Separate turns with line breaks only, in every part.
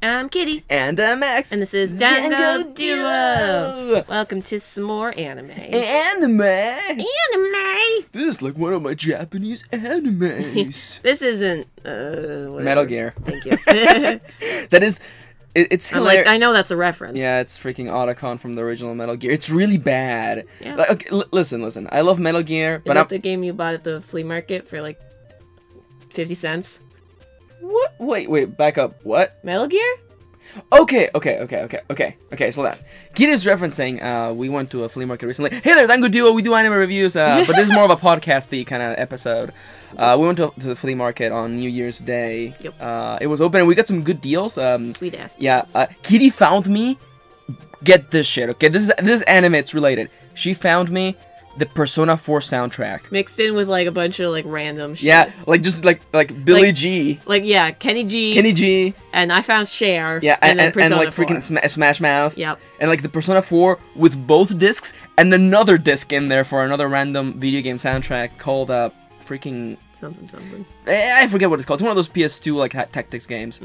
I'm Kitty.
And I'm Max.
And this is Dango Duo. Welcome to some more anime.
Anime?
Anime!
This is like one of my Japanese animes.
This isn't,
Metal Gear.
Thank you.
That is... It's hilarious.
I know that's a reference.
Yeah, it's freaking Otacon from the original Metal Gear. It's really bad.
Yeah.
Like, okay, listen. I love Metal Gear, but
Is that the game you bought at the flea market for like 50 cents?
What? Wait, back up. What?
Metal Gear?
Okay, so that. Kitty's referencing, we went to a flea market recently. Hey there, Dango Duo, we do anime reviews, but this is more of a podcasty kind of episode. We went to the flea market on New Year's Day.
Yep.
It was open and we got some good deals.
Sweet ass deals.
Yeah, Kitty found me, get this shit, okay? This is anime, it's related. She found me the Persona 4 soundtrack.
Mixed in with like a bunch of like random shit.
Yeah, like just like Billy G.
Like, yeah, Kenny G.
Kenny G.
And I found Cher.
Yeah,
and then Persona
like
4.
freaking Smash Mouth.
Yep.
And like the Persona 4 with both discs and another disc in there for another random video game soundtrack called freaking...
Something.
I forget what it's called. It's one of those PS2 like tactics games.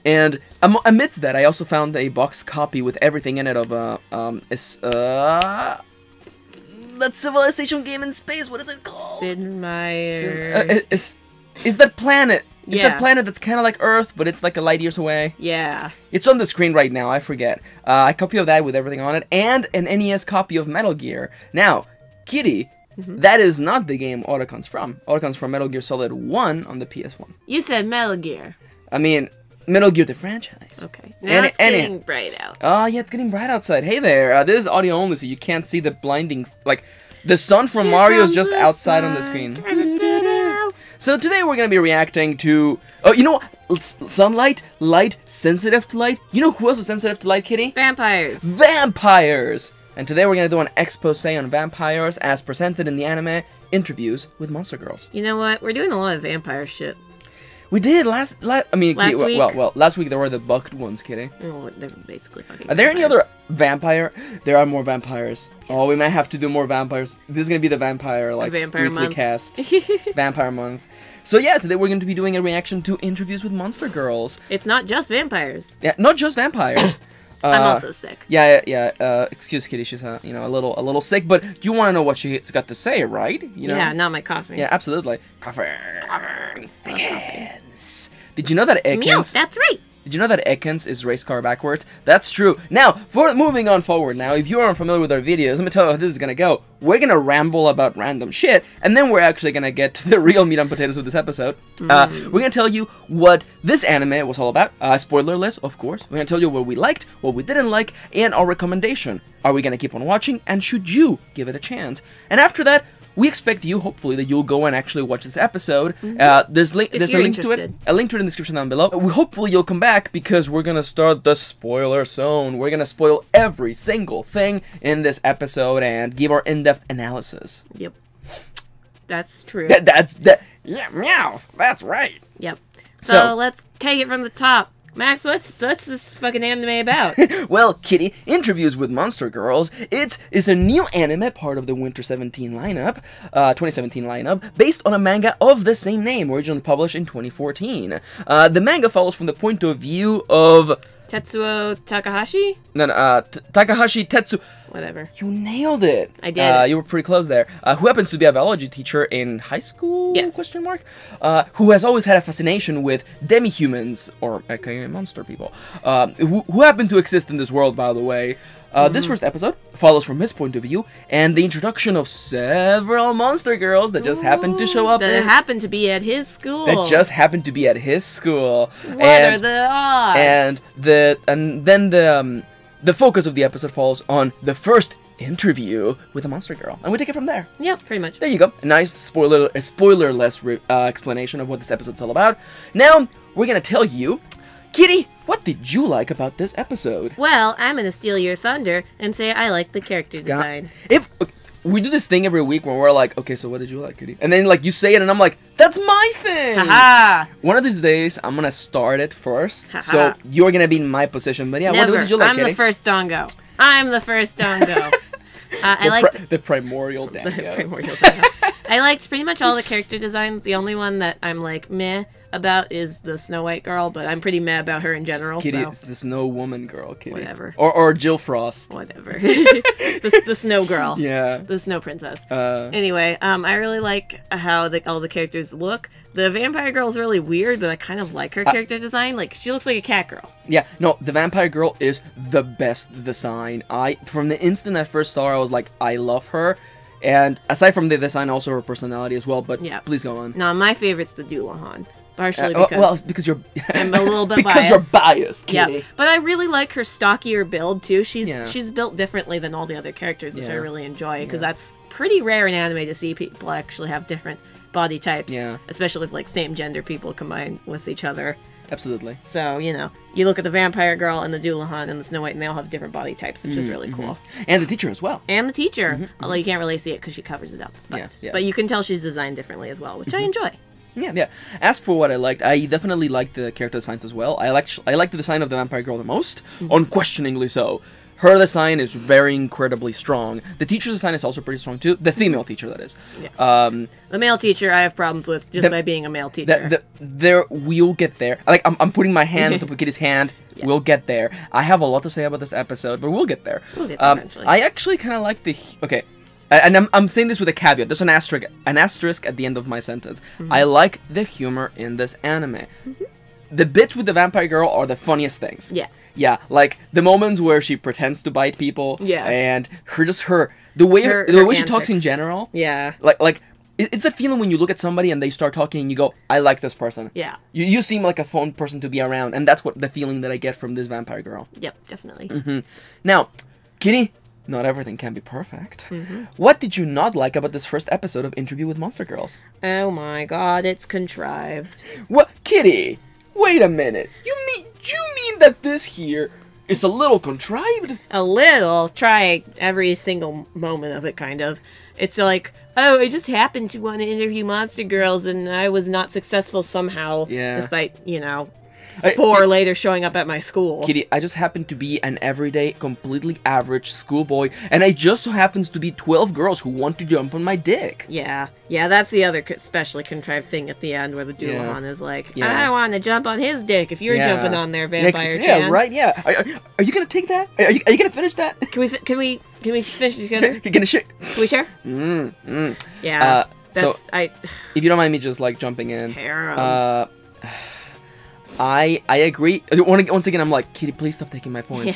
And amidst that, I also found a box copy with everything in it of that civilization game in space. What is it called?
Sid Meier.
Is that planet? It's
Yeah.
that planet that's kind of like Earth, but it's like a light years away.
Yeah.
It's on the screen right now. I forget. A copy of that with everything on it, and an NES copy of Metal Gear. Now, Kitty. That is not the game Otacon's from. Otacon's from Metal Gear Solid 1 on the PS1.
You said Metal Gear.
I mean, Metal Gear the franchise.
Okay. Now it's getting bright out.
Oh, yeah, it's getting bright outside. Hey there, this is audio only, so you can't see the blinding... Like, the sun from Mario is just outside on the screen. So today we're going to be reacting to... Oh, you know what? Sunlight? Light? Sensitive to light? You know who else is sensitive to light, Kitty?
Vampires.
Vampires! And today we're going to do an expose on vampires as presented in the anime Interviews with Monster Girls.
You know what? We're doing a lot of vampire shit.
We did last week. Well, last week there were the bucked ones, Kitty.
Oh, they're basically fucking
Are there any
vampires.
other vampire? There are more vampires. Yes. Oh, we might have to do more vampires. This is going to be the vampire, like, weekly
month.
cast. Vampire month. So yeah, today we're going to be doing a reaction to Interviews with Monster Girls.
It's not just vampires.
Yeah, not just vampires.
I'm also sick.
Yeah. Excuse Kitty, she's a little sick, but you want to know what she's got to say, right? You know?
Yeah, not my coffee.
Yeah, absolutely. Coffee. Ekans. Did you know that Ekans?
Milk, that's right.
Did you know that Ekans is race car backwards? That's true. Now, for moving on forward, now, if you aren't familiar with our videos, let me tell you how this is gonna go. We're gonna ramble about random shit, and then we're actually gonna get to the real meat and potatoes of this episode. We're gonna tell you what this anime was all about. Spoilerless, of course. We're gonna tell you what we liked, what we didn't like, and our recommendation. Are we gonna keep on watching, and should you give it a chance? And after that, we expect you, hopefully, that you'll go and actually watch this episode. There's a link to it. A link to it in the description down below. Hopefully you'll come back because we're gonna start the spoiler zone. We're gonna spoil every single thing in this episode and give our in-depth analysis.
Yep. That's true.
Yeah, meow. That's right.
Yep. So let's take it from the top. Max, what's this fucking anime about?
Well, Kitty, Interviews with Monster Girls, it's a new anime part of the Winter 2017 lineup, based on a manga of the same name, originally published in 2014. The manga follows from the point of view of...
Tetsuo Takahashi?
No, Takahashi Tetsu...
Whatever.
You nailed it.
I did.
You were pretty close there. Who happens to be a biology teacher in high school?
Yes.
Question mark. Who has always had a fascination with demi-humans, or aka monster people, who happen to exist in this world, by the way. This first episode follows from his point of view, and the introduction of several monster girls that just happened to show up.
That happened to be at his school.
What
are the odds?
And then the focus of the episode falls on the first interview with a monster girl, and we take it from there.
Yep, pretty much.
There you go. A nice spoilerless explanation of what this episode's all about. Now we're gonna tell you, Kitty, what did you like about this episode?
Well, I'm gonna steal your thunder and say I like the character design.
We do this thing every week where we're like, okay, so what did you like, Kitty? And then like you say it, and I'm like, that's my thing.
Haha.
One of these days, I'm gonna start it first, so you're gonna be in my position. But yeah, what did you like,
I'm
Kitty?
the first Dango. I like
the primordial Dango.
the primordial Dango. I liked pretty much all the character designs. The only one that I'm like meh about is the Snow White girl, but I'm pretty meh about her in general.
Kitty,
so.
it's the Snow Woman girl, Kitty.
Whatever.
Or Jill Frost.
Whatever. the Snow Girl.
Yeah.
The Snow Princess. Anyway, I really like how all the characters look. The vampire girl is really weird, but I kind of like her character design. Like, she looks like a cat girl.
Yeah, no, the vampire girl is the best design. From the instant I first saw her, I was like, I love her. And aside from the design, also her personality as well, but yeah. Please go on.
No, my favorite's the Doulahan. Partially because...
because you're...
I'm a little bit
because
biased.
You're biased, Kitty.
Yeah, but I really like her stockier build, too. She's built differently than all the other characters, which I really enjoy, because that's pretty rare in anime to see people actually have different body types. Yeah. Especially if, like, same-gender people combine with each other.
Absolutely.
So, you know, you look at the vampire girl and the Doulahan and the Snow White, and they all have different body types, which is really cool.
And the teacher as well.
And the teacher. Although you can't really see it because she covers it up. But, but you can tell she's designed differently as well, which I enjoy.
Yeah. As for what I liked, I definitely liked the character designs as well. I like the design of the vampire girl the most, unquestioningly so. Her design is very incredibly strong. The teacher's design is also pretty strong too. The female teacher, that is.
Yeah. The male teacher I have problems with just by being a male teacher.
We'll get there. Like, I'm putting my hand on top of Kitty's hand. Yeah. We'll get there. I have a lot to say about this episode, but we'll get there.
We'll get there eventually.
I actually kind of like the... Okay. And I'm saying this with a caveat. There's an asterisk at the end of my sentence. I like the humor in this anime. The bits with the vampire girl are the funniest things. Yeah. Yeah, like the moments where she pretends to bite people. Yeah. And the way she talks in general. Yeah. Like it's a feeling when you look at somebody and they start talking and you go, I like this person. Yeah. You seem like a fun person to be around, and that's what the feeling that I get from this vampire girl.
Yep, definitely.
Now, Kitty, not everything can be perfect. What did you not like about this first episode of Interview with Monster Girls?
Oh my god, it's contrived.
What? Kitty, wait a minute. You mean that this here is a little contrived?
A little. Try every single moment of it, kind of. It's like, oh, I just happened to want to interview Monster Girls and I was not successful somehow. Yeah. Despite, you know... 4 later showing up at my school.
Kitty, I just happen to be an everyday, completely average schoolboy, and I just so happens to be 12 girls who want to jump on my dick.
Yeah, that's the other especially contrived thing at the end where the Doulahan is like, I want to jump on his dick if you're jumping on there, Vampire Chan.
Yeah, right, yeah. Are you gonna take that? Are you gonna finish that?
Can we finish together?
Can we share?
Can we share? Yeah,
if you don't mind me just, like, jumping in.
Harems.
I agree. Once again, I'm like, Kitty, please stop taking my points.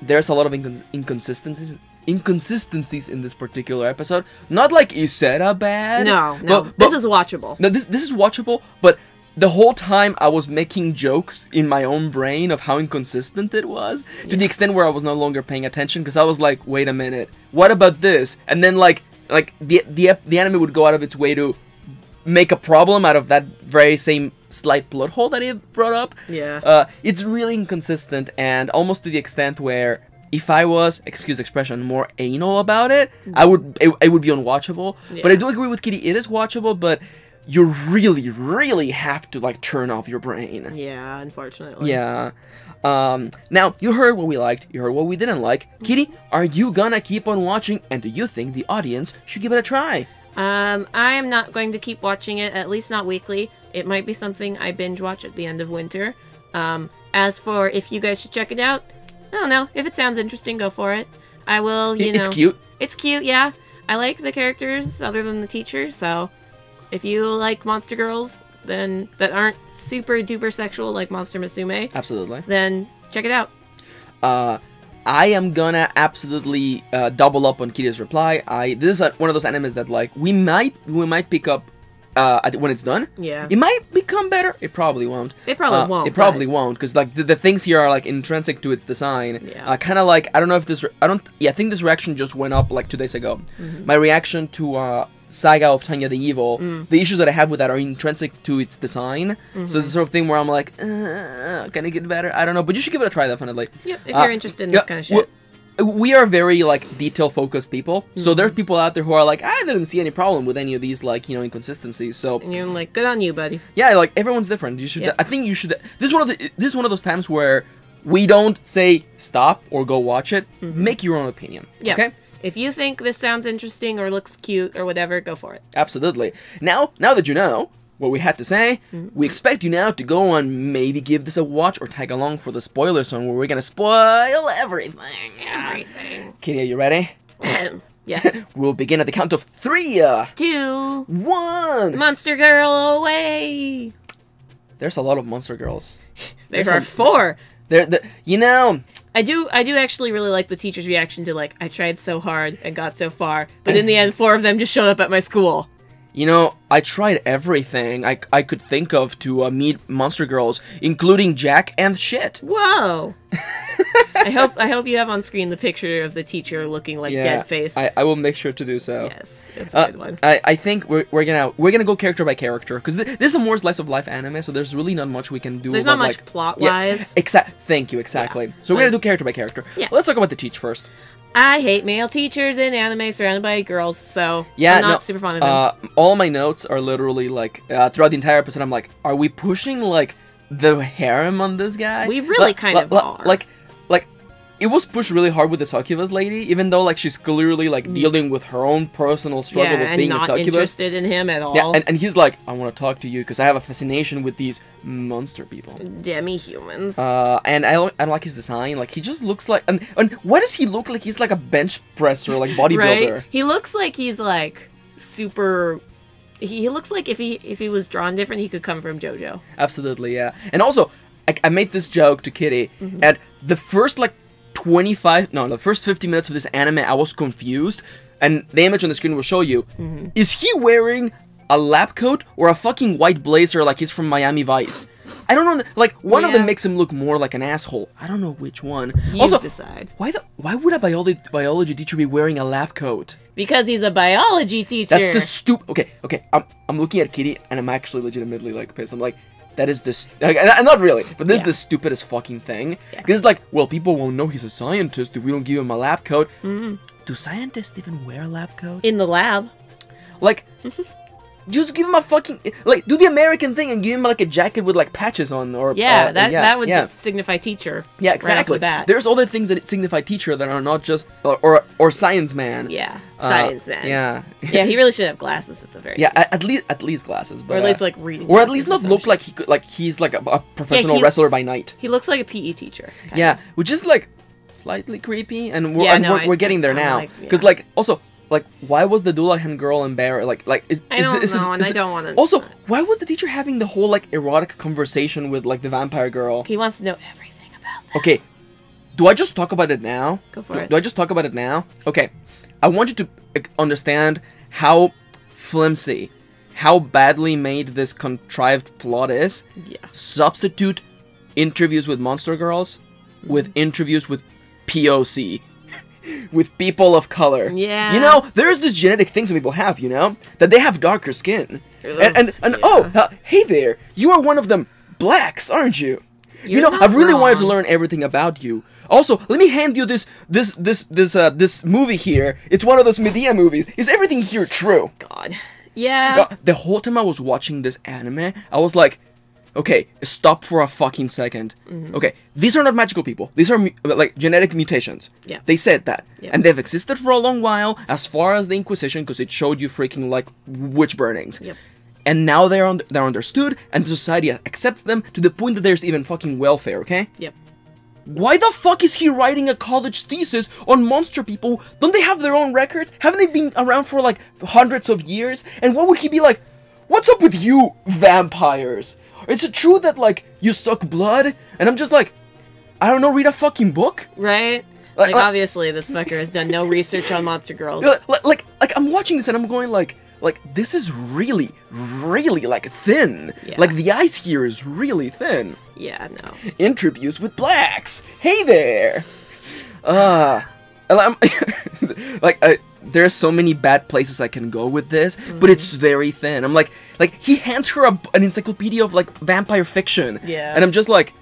There's a lot of inconsistencies in this particular episode. Not like Isera bad.
No. But this is watchable.
No, this is watchable, but the whole time I was making jokes in my own brain of how inconsistent it was, to the extent where I was no longer paying attention, because I was like, wait a minute, what about this? And then like the anime would go out of its way to make a problem out of that very same slight plot hole that he brought up. Yeah. It's really inconsistent, and almost to the extent where if I was, excuse the expression, more anal about it, it would be unwatchable. Yeah. But I do agree with Kitty, it is watchable, but you really, really have to, like, turn off your brain.
Yeah, unfortunately.
Yeah. Now, you heard what we liked, you heard what we didn't like. Kitty, are you gonna keep on watching, and do you think the audience should give it a try?
I am not going to keep watching it, at least not weekly. It might be something I binge watch at the end of winter. As for if you guys should check it out, I don't know. If it sounds interesting, go for it. I will, you know.
It's cute.
It's cute, yeah. I like the characters other than the teacher, so if you like Monster Girls then that aren't super duper sexual like Monster Musume,
absolutely,
then check it out.
I am gonna absolutely double up on Kitty's reply. This is one of those animes that, like, we might pick up when it's done. Yeah. It might become better. It probably won't.
It probably won't.
It probably won't, because, like, the things here are, like, intrinsic to its design. Yeah. Kind of like, I don't know if this, I think this reaction just went up, like, 2 days ago. Mm-hmm. My reaction to Saga of Tanya the Evil, the issues that I have with that are intrinsic to its design. Mm-hmm. So it's the sort of thing where I'm like, can it get better? I don't know, but you should give it a try, definitely.
Yep, if you're interested in this kind of shit.
We are very, like, detail-focused people, so there's people out there who are like, I didn't see any problem with any of these, like, you know, inconsistencies, so...
And you're like, good on you, buddy.
Yeah, like, everyone's different. You should... Yep. I think you should... This is one of those times where we don't say stop or go watch it. Mm-hmm. Make your own opinion, okay?
if you think this sounds interesting or looks cute or whatever, go for it.
Absolutely. Now that you know what we had to say, we expect you now to go on, maybe give this a watch or tag along for the spoiler zone where we're gonna spoil everything. Kitty, are you ready?
Yes.
We'll begin at the count of 3,
2,
1.
Monster Girl away.
There's a lot of monster girls.
There are 4.
You know,
I do actually really like the teacher's reaction to, like, I tried so hard and got so far, but in the end 4 of them just showed up at my school.
You know, I tried everything I could think of to meet monster girls, including Jack and shit.
Whoa! I hope you have on screen the picture of the teacher looking like dead face.
I will make sure to do so.
Yes, it's a good one.
I think we're gonna go character by character because this is a more slice of life anime, so there's really not much we can do.
There's not much plot wise.
Thank you. Exactly.
Yeah,
so we're gonna do character by character.
Yeah.
Let's talk about the teach first.
I hate male teachers in anime surrounded by girls, so I'm not super fond of them.
All my notes are literally like throughout the entire episode. I'm like, are we pushing like the harem on this guy?
We really kind of are.
Like, it was pushed really hard with the succubus lady, even though like she's clearly like dealing with her own personal struggle with being a succubus.
And not interested in him at all.
Yeah, and he's like, I want to talk to you because I have a fascination with these monster people,
demi-humans.
And I like his design. Like he just looks like, and why does he look like he's like a bench presser, like bodybuilder?
Right? He looks like he's like super. He looks like if he was drawn different, he could come from JoJo.
Absolutely, yeah. And also, I made this joke to Kitty at the first like the first 50 minutes of this anime. I was confused, and the image on the screen will show you. Is he wearing a lab coat or a fucking white blazer like he's from Miami Vice? I don't know. Like one of them makes him look more like an asshole. I don't know which one.
You
also,
decide.
Why would a biology teacher be wearing a lab coat?
Because he's a biology teacher.
That's the stupid. Okay. I'm looking at Kitty, and I'm actually legitimately like pissed. I'm like, that is this. Not really, but this is the stupidest fucking thing. Because it's like, well, people won't know he's a scientist if we don't give him a lab coat. Do scientists even wear a lab coat?
In the lab.
Like, just give him a fucking like do the American thing and give him like a jacket with like patches on or
that would just signify teacher.
Yeah, exactly.
Right off the bat.
There's other things that signify teacher that are not just or science man.
Yeah, science man.
Yeah.
Yeah, he really should have glasses at the very least.
at least glasses, but
or at least like reading.
Or at least not look like he's like a professional wrestler by night.
He looks like a PE teacher.
Yeah, which is like slightly creepy, and we're getting there now because like also. Like, why was the Doulahan girl embarrassed?
I don't want to.
Also, why was the teacher having the whole like erotic conversation with like the vampire girl?
He wants to know everything about that.
Okay, do I just talk about it now?
Go for it.
Do I just talk about it now? Okay, I want you to understand how flimsy, how badly made this contrived plot is.
Yeah.
Substitute interviews with monster girls with interviews with POC. With people of color.
Yeah.
You know, there's this genetic thing some people have, you know? That they have darker skin. Hey there, you are one of them blacks, aren't you? You know, I've really wanted to learn everything about you. Also, let me hand you this movie here. It's one of those Medea movies. Is everything here true?
God. Yeah.
The whole time I was watching this anime, I was like, okay, stop for a fucking second. Okay, these are not magical people. These are like genetic mutations.
Yeah.
They said that.
Yeah.
And they've existed for a long while, as far as the Inquisition, because it showed you freaking like witch burnings.
Yep.
And now they're understood, and the society accepts them to the point that there's even fucking welfare, okay?
Yep.
Why the fuck is he writing a college thesis on monster people? Don't they have their own records? Haven't they been around for like hundreds of years? And what would he be like? What's up with you, vampires? Is it true that, like, you suck blood? And I'm just like, I don't know, read a fucking book?
Right? Like obviously, this fucker has done no research on monster girls.
Like, I'm watching this and I'm going, like, this is really, really, like, thin.
Yeah.
Like, the ice here is really thin.
Yeah, no.
Interviews with blacks. Hey there! There are so many bad places I can go with this, but it's very thin. I'm like he hands her an encyclopedia of like vampire fiction, and I'm just like,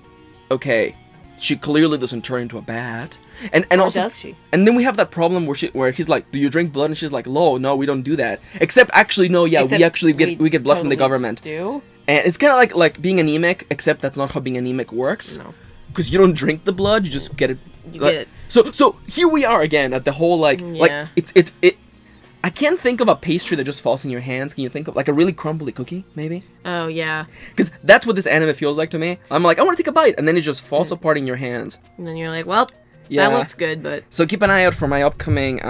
okay, she clearly doesn't turn into a bat, and also
does she?
And then we have that problem where he's like, do you drink blood? And she's like, no, we don't do that. Except actually, no, yeah, we actually get blood from the government.
Do?
And it's kind of like being anemic, except that's not how being anemic works.
No.
Because you don't drink the blood, you just get it
You
like,
get it.
So here we are again at the whole like it's I can't think of a pastry that just falls in your hands. Can you think of like a really crumbly cookie, maybe?
Oh yeah.
Because that's what this anime feels like to me. I'm like, I want to take a bite, and then it just falls apart in your hands.
And then you're like, well, that looks good, but
so keep an eye out for my upcoming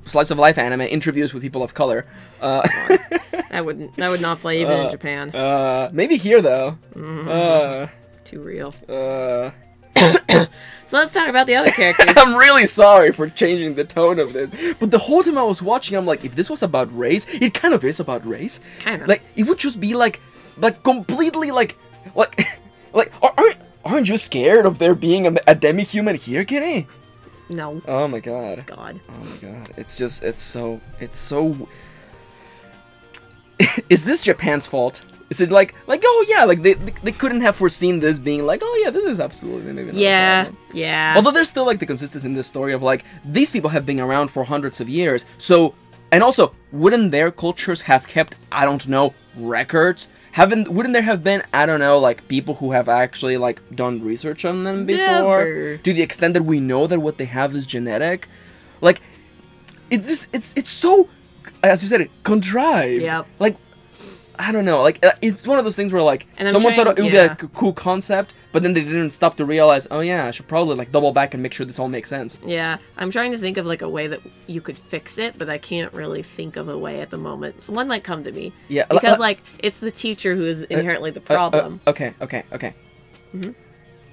slice of life anime interviews with people of color.
that would not fly even in Japan.
Maybe here though.
Too real. So let's talk about the other characters.
I'm really sorry for changing the tone of this, but the whole time I was watching, I'm like, if this was about race, it kind of is about race.
Kind of.
Like, it would just be like completely like, aren't you scared of there being a demi-human here, Kitty?
No.
Oh my god.
God.
Oh my god. It's so. Is this Japan's fault? Is it like oh yeah, like they couldn't have foreseen this being like, oh yeah, this is absolutely maybe not a problem.
Yeah.
Although there's still like the consistency in this story of like these people have been around for hundreds of years, so and also wouldn't their cultures have kept, I don't know, records? Wouldn't there have been, I don't know, like people who have actually like done research on them before?
Never.
To the extent that we know that what they have is genetic, like it's so, as you said, contrived.
Yep.
Like, I don't know, like, it's one of those things where, like, someone thought it would be a cool concept, but then they didn't stop to realize, oh yeah, I should probably, like, double back and make sure this all makes sense.
Yeah, I'm trying to think of, like, a way that you could fix it, but I can't really think of a way at the moment. So one might come to me.
Yeah.
Because, like, it's the teacher who is inherently the problem.
Okay.
Mm-hmm.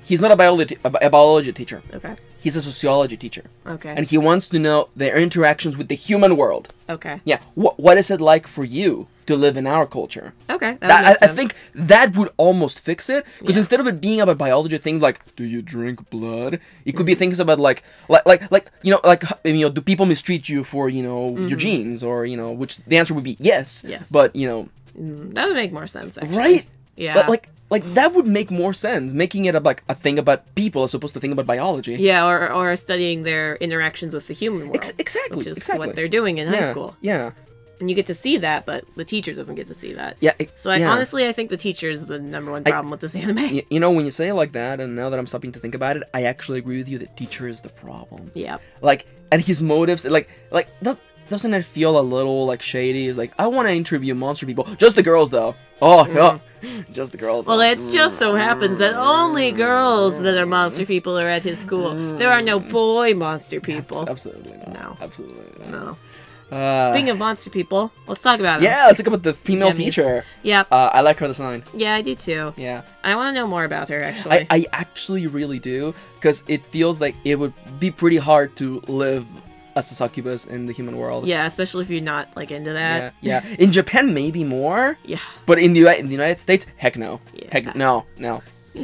He's not a biology teacher.
Okay.
He's a sociology teacher.
Okay.
And he wants to know their interactions with the human world.
Okay.
Yeah. What is it like for you to live in our culture?
Okay.
I think that would almost fix it, because instead of it being about biology things like, do you drink blood? It could be things about like do people mistreat you for your genes, or which the answer would be yes.
Yes.
But
that would make more sense. Actually.
Right.
Yeah.
But like that would make more sense, making it a thing about people as opposed to a thing about biology.
Yeah, or studying their interactions with the human world.
Exactly.
Which is what they're doing in high school.
Yeah.
And you get to see that, but the teacher doesn't get to see that.
Yeah.
So honestly, I think the teacher is the number one problem with this anime.
When you say it like that, and now that I'm stopping to think about it, I actually agree with you. The teacher is the problem.
Yeah.
Like, and his motives, doesn't it feel a little like shady? It's like, I want to interview monster people. Just the girls, though. Oh, yeah. Just the girls.
Well, it just so happens that only girls that are monster people are at his school. There are no boy monster people.
Absolutely not.
No.
Absolutely not.
No. Speaking of monster people, let's talk about it.
Yeah, let's talk about the female teacher.
Yep.
I like her design.
Yeah, I do too.
Yeah.
I want to know more about her, actually.
I actually really do, because it feels like it would be pretty hard to live as a succubus in the human world.
Yeah, especially if you're not, like, into that.
Yeah. In Japan, maybe more.
Yeah.
But in the United States, heck no.
Yeah.
Heck no.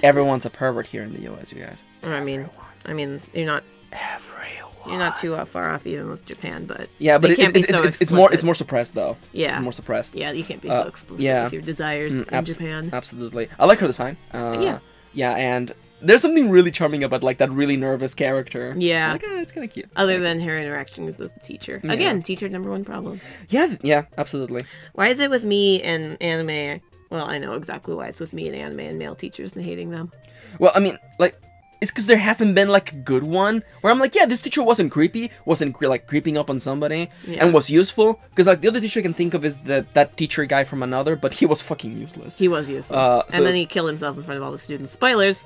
Everyone's a pervert here in the US, you guys.
I mean, you're not...
Everyone.
You're not too far off even with Japan, but
yeah, but it's more suppressed though.
Yeah,
it's more suppressed.
Yeah, you can't be so explicit with your desires in Japan.
Absolutely, I like her design. Yeah, and there's something really charming about like that really nervous character.
Yeah,
like, it's kind of cute.
Other than her interaction with the teacher, again, teacher number one problem.
Yeah, absolutely.
Why is it with me and anime? Well, I know exactly why it's with me and anime and male teachers and hating them.
Well, I mean, like. It's because there hasn't been, like, a good one where I'm like, yeah, this teacher wasn't creepy, wasn't, like, creeping up on somebody, and was useful. Because, like, the other teacher I can think of is that teacher guy from Another, but he was fucking useless.
He was useless. And then he killed himself in front of all the students. Spoilers!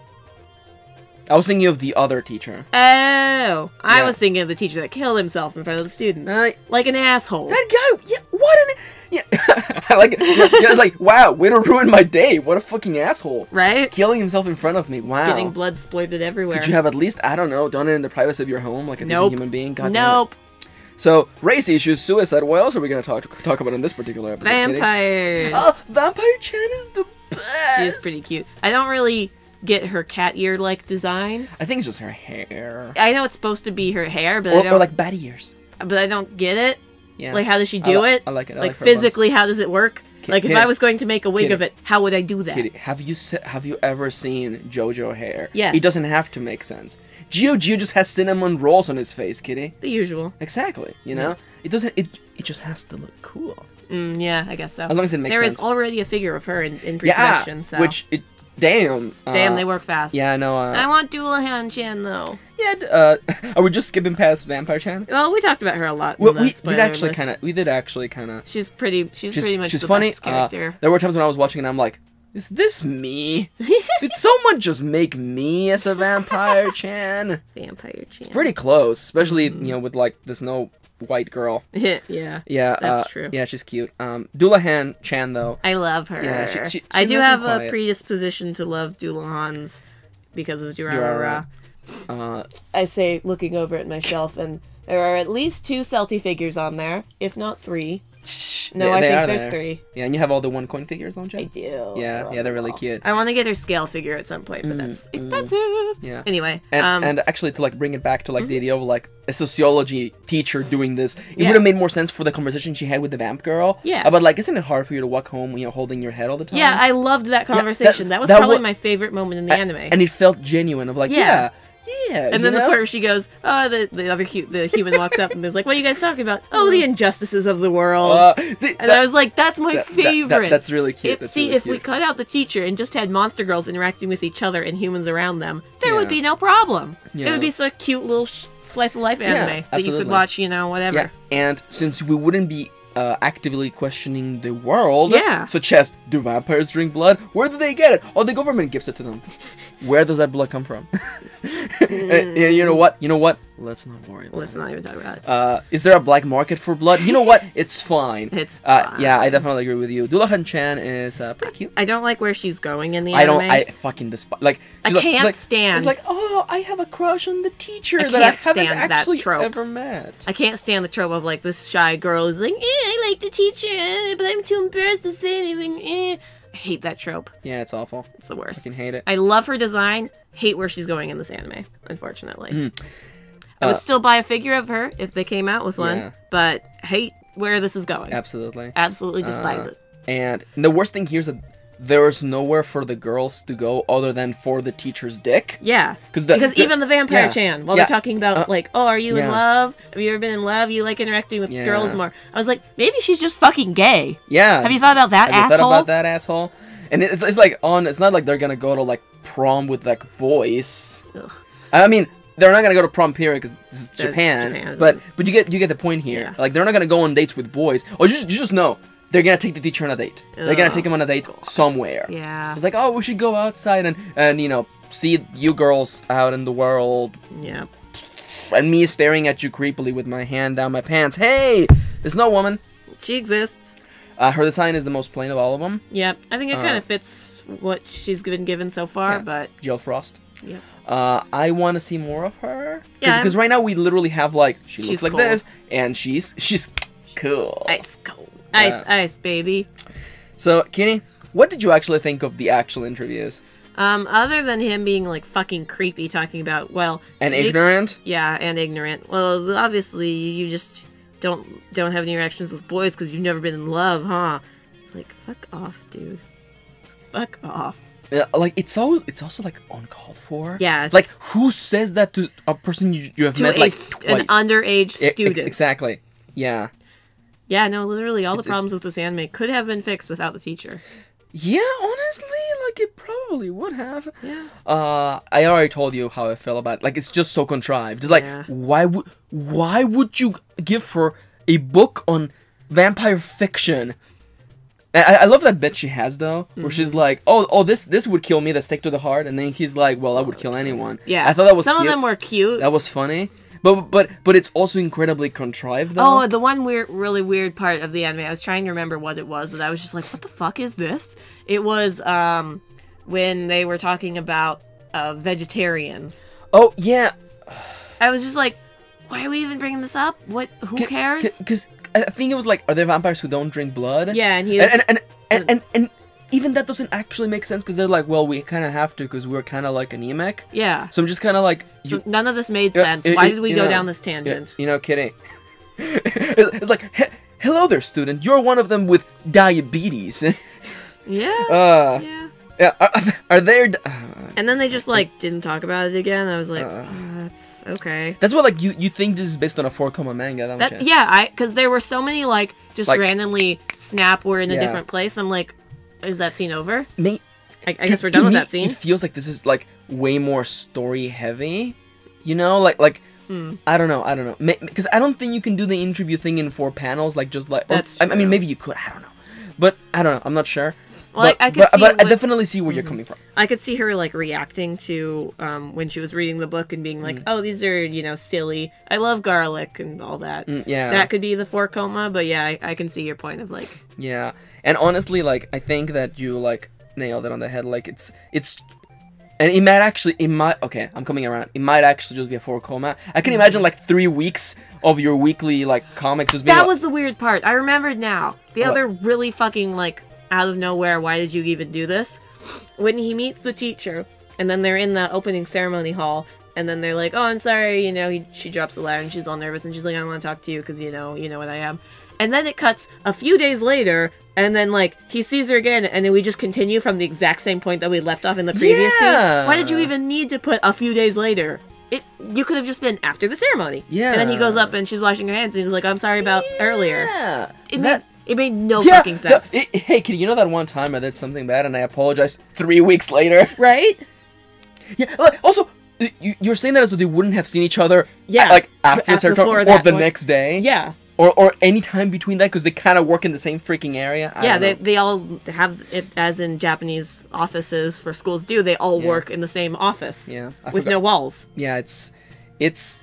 I was thinking of the other teacher.
Oh! I was thinking of the teacher that killed himself in front of the students. Like an asshole.
That guy! Yeah, what an... Yeah, I like it. Yeah, it's like, wow, way to ruin my day. What a fucking asshole.
Right?
Killing himself in front of me. Wow.
Getting blood splurted everywhere.
Could you have at least, I don't know, done it in the privacy of your home like a decent human being? God
nope.
Damn it. So, race issues, suicide. What else are we going to talk about in this particular episode?
Vampires.
Oh, Vampire Chan is the best.
She is pretty cute. I don't really get her cat ear-like design.
I think it's just her hair.
I know it's supposed to be her hair, but
or like bat ears.
But I don't get it.
Yeah.
Like, how does she do it?
I like it.
Like physically, how does it work? Like, if I was going to make a wig of it, how would I do that?
Kitty, have you ever seen JoJo hair?
Yes.
It doesn't have to make sense. Gio just has cinnamon rolls on his face, Kitty.
The usual.
Exactly. You know, it doesn't. It just has to look cool.
Yeah, I guess so.
As long as it makes sense.
There is already a figure of her in pre-production, so
which Damn.
Damn, they work fast.
Yeah, I know.
I want Dullahan-chan, though.
Yeah, are we just skipping past Vampire Chan?
Well, we talked about her a lot.
Well, we did actually kind of.
She's pretty much the
funny.
best character.
There were times when I was watching and I'm like, is this me? Did someone just make me as a Vampire Chan?
Vampire Chan.
It's pretty close, especially, you know, with like this no white girl.
Yeah.
Yeah.
That's true.
Yeah, she's cute. Dullahan-chan, though.
I love her.
Yeah, she
I do
nice
have
and
a
quiet.
predisposition to love Dullahans because of Durarara. I say, looking over at my shelf, and there are at least 2 Celty figures on there, if not 3. No, I think there's 3.
Yeah, and you have all the 1-coin figures, don't you?
I do.
Yeah, they're really cute.
I want to get her scale figure at some point, but that's expensive.
Yeah.
Anyway.
And actually, to like bring it back to like the idea of like a sociology teacher doing this, it would have made more sense for the conversation she had with the vamp girl.
Yeah.
About like, isn't it hard for you to walk home, you know, holding your head all the time?
Yeah, I loved that conversation. that was
that
probably
wa-
my favorite moment in the anime.
And it felt genuine of like, yeah.
And then the part where she goes, the human walks up and is like, what are you guys talking about? Oh, the injustices of the world. I was like, that's my favorite.
That's really cute.
If we cut out the teacher and just had monster girls interacting with each other and humans around them, there would be no problem.
Yeah.
It would be such a cute little slice of life anime that you could watch, you know, whatever.
Yeah. And since we wouldn't be actively questioning the world, such as, do vampires drink blood? Where do they get it? Oh, the government gives it to them. Where does that blood come from? You know what? Let's not worry about
Let's not even talk about it.
Is there a black market for blood? You know what? It's fine.
It's fine.
Yeah, I definitely agree with you. Dullahan-chan is pretty cute.
I don't like where she's going in the anime.
I fucking despise. Like,
I can't stand.
It's like, oh, I have a crush on the teacher that I haven't actually ever met.
I can't stand the trope of like this shy girl who's like, I like the teacher, but I'm too embarrassed to say anything. I hate that trope.
Yeah, it's awful.
It's the worst.
I can hate it.
I love her design. Hate where she's going in this anime, unfortunately. I would still buy a figure of her if they came out with one, but hate where this is going.
Absolutely.
Absolutely despise it.
And the worst thing here is that there is nowhere for the girls to go other than for the teacher's dick.
Yeah. Because even the Vampire Chan, while they're talking about, like, oh, are you in love? Have you ever been in love? You like interacting with girls more. I was like, maybe she's just fucking gay.
Yeah.
Have you thought about that, asshole?
Have you thought about that, asshole? And it's like, it's not like they're gonna go to, like, prom with, like, boys. Ugh. I mean, they're not gonna go to prom period because this is Japan. But you get the point here. Yeah. Like, they're not gonna go on dates with boys. Or you just know. They're gonna take the teacher on a date. They're gonna take him on a date somewhere.
Yeah.
It's like, oh, we should go outside and you know, see you girls out in the world.
Yeah.
And me staring at you creepily with my hand down my pants. Hey, there's no woman.
She exists.
Her design is the most plain of all of them.
Yep. I think it kind of fits what she's been given so far, but...
Jill Frost.
Yep.
I want to see more of her.
Yeah.
Because right now we literally have, like, she's looks like
cool.
this, and she's cool.
Ice cold. Ice, baby.
So, Kenny, what did you actually think of the actual interviews?
Other than him being, like, fucking creepy, talking about, well...
And ignorant?
Yeah, and ignorant. Well, obviously, you just don't have any interactions with boys because you've never been in love, huh? It's like, fuck off, dude. Fuck off.
Like, it's also, like, uncalled for.
Yeah. It's...
Like, who says that to a person you have met, like, twice?
An underage student.
Exactly. Yeah.
Yeah, no, literally all the problems with this anime could have been fixed without the teacher.
Yeah, honestly, like, it probably would have.
Yeah.
I already told you how I feel about it. Like, it's just so contrived. It's like, why would you give her a book on vampire fiction? I love that bit she has, though, where she's like, oh, this would kill me, the stick to the heart, and then he's like, well, I would kill anyone.
Yeah.
I thought that was
Some
cute.
of them were cute.
That was funny. But it's also incredibly contrived, though.
Oh, the one really weird part of the anime, I was trying to remember what it was, and I was just like, what the fuck is this? It was when they were talking about vegetarians.
Oh, yeah.
I was just like, why are we even bringing this up? Who cares?
Because I think it was like, are there vampires who don't drink blood?
Yeah, and he
and even that doesn't actually make sense because they're like, well, we kind of have to because we're kind of like anemic.
Yeah.
So I'm just kind of like...
So none of this made sense. Why did we go down this tangent?
You know, kidding. It's like, hello there, student. You're one of them with diabetes.
Yeah.
Yeah. Are there...
and then they just, like, didn't talk about it again. I was like, that's okay.
That's what, like, you think this is based on a 4-coma manga, don't you?
Yeah, because there were so many, like, just randomly snap we're in a different place. I'm like... Is that scene over? I guess we're done with that scene.
It feels like this is like way more story heavy, you know, like. I don't know, because I don't think you can do the interview thing in 4 panels, like just like. I mean, maybe you could. I don't know, but I don't know. I'm not sure.
Well,
but I definitely see where you're coming from.
I could see her like reacting to when she was reading the book and being like, "Oh, these are silly. I love garlic and all that."
Yeah,
that could be the 4 coma, but yeah, I can see your point of like.
Yeah, and honestly, like I think that you like nailed it on the head. Like it's. And okay, I'm coming around. It might actually just be a 4 coma. I can imagine like 3 weeks of your weekly like comics just being.
That was the weird part. I remembered now. The other really fucking like out of nowhere. Why did you even do this? When he meets the teacher, and then they're in the opening ceremony hall, and then they're like, "Oh, I'm sorry," she drops the ladder and she's all nervous and she's like, "I don't want to talk to you because you know what I am." And then it cuts a few days later, and then, like, he sees her again, and then we just continue from the exact same point that we left off in the previous scene. Why did you even need to put a few days later? You could have just been after the ceremony.
Yeah.
And then he goes up, and she's washing her hands, and he's like, "I'm sorry about earlier." It made no fucking sense.
Hey, Kitty, you know that one time I did something bad, and I apologized 3 weeks later?
Right?
Yeah, like, also, you're saying that as though they wouldn't have seen each other, like, after the ceremony, or the next day?
Yeah.
Or any time between that, because they kind of work in the same freaking area.
They all have it, as in Japanese offices for schools do. They all work in the same office.
Yeah,
with no walls.
Yeah, it's.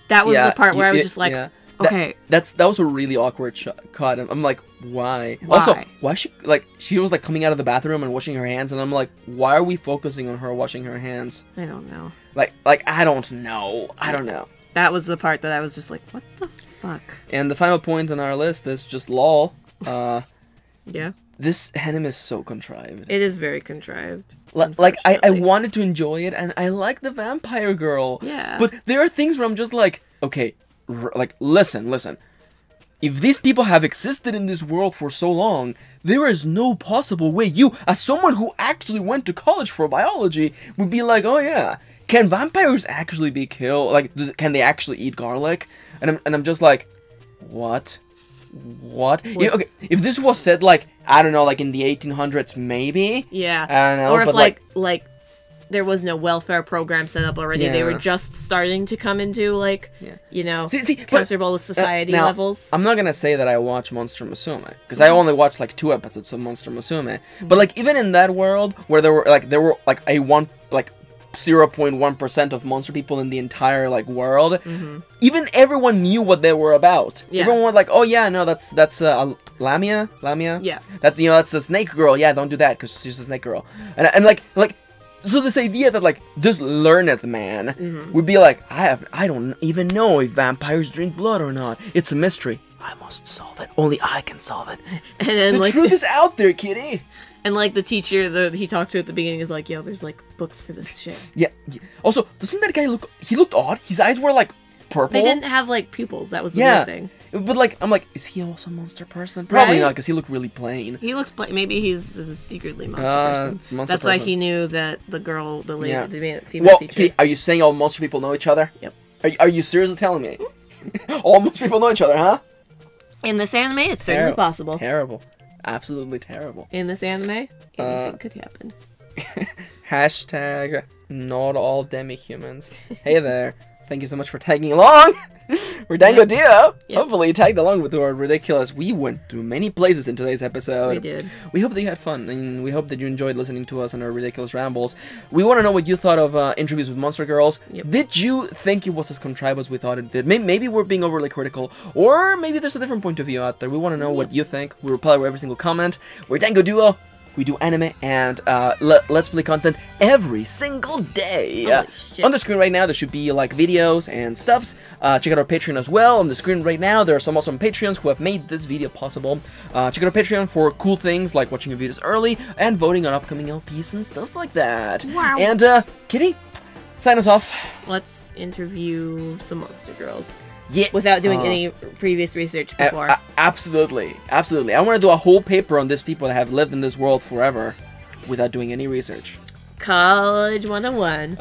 That was the part where I was just like, okay.
That was a really awkward cut. I'm like, why? Also, why she was like coming out of the bathroom and washing her hands, and I'm like, why are we focusing on her washing her hands?
I don't know.
Like I don't know. I don't know.
That was the part that I was just like, what the fuck?
And the final point on our list is just lol.
Yeah.
This anime is so contrived.
It is very contrived.
Like, I wanted to enjoy it, and I like the vampire girl.
Yeah.
But there are things where I'm just like, okay, like, listen. If these people have existed in this world for so long, there is no possible way you, as someone who actually went to college for biology, would be like, oh yeah, can vampires actually be killed? Like, can they actually eat garlic? And I'm just like, what? Yeah, okay, if this was said, like, I don't know, like in the 1800s, maybe.
Yeah.
I don't know.
Or if like there was no welfare program set up already. Yeah. They were just starting to come into like, comfortable society levels. I'm not gonna say that I watch Monster Musume because I only watched like 2 episodes of Monster Musume. But like even in that world where there were like a 0.1% of monster people in the entire like world, even everyone knew what they were about. Yeah. Everyone was like, oh yeah, no, that's Lamia. Yeah.
That's a snake girl. Yeah, don't do that because she's a snake girl. And like so this idea that like this learned man would be like, I don't even know if vampires drink blood or not. It's a mystery. I must solve it. Only I can solve it. And then the truth is out there, kitty.
And like the teacher that he talked to at the beginning is like, yo, there's like books for this shit.
Yeah. Also, doesn't that guy he looked odd? His eyes were like purple.
They didn't have like pupils. That was the weird thing.
But like, I'm like, is he also a monster person? Probably not, because he looked really plain.
He looked maybe he's a secretly monster person. That's why he knew that the girl, the lady, the female teacher.
Kitty, are you saying all monster people know each other?
Yep.
Are you seriously telling me? All monster people know each other, huh?
In this anime, it's certainly possible.
Terrible. Absolutely terrible.
In this anime, anything could happen.
Hashtag not all demi-humans. Hey there. Thank you so much for tagging along. We're Dango Duo. Yep. Hopefully you tagged along with our ridiculous. We went to many places in today's episode.
We did.
We hope that you had fun, and we hope that you enjoyed listening to us and our ridiculous rambles. We want to know what you thought of Interviews with Monster Girls. Yep. Did you think it was as contrived as we thought it did? Maybe we're being overly critical, or maybe there's a different point of view out there. We want to know what you think. We reply to every single comment. We're Dango Duo. We do anime and Let's Play content every single day. On the screen right now, there should be like videos and stuffs. Check out our Patreon as well. On the screen right now, there are some awesome Patreons who have made this video possible. Check out our Patreon for cool things like watching your videos early and voting on upcoming LPs and stuff like that.
Wow.
And Kitty, sign us off.
Let's interview some monster girls.
Yeah.
Without doing any previous research before.
Absolutely. Absolutely. I want to do a whole paper on these people that have lived in this world forever without doing any research.
College 101.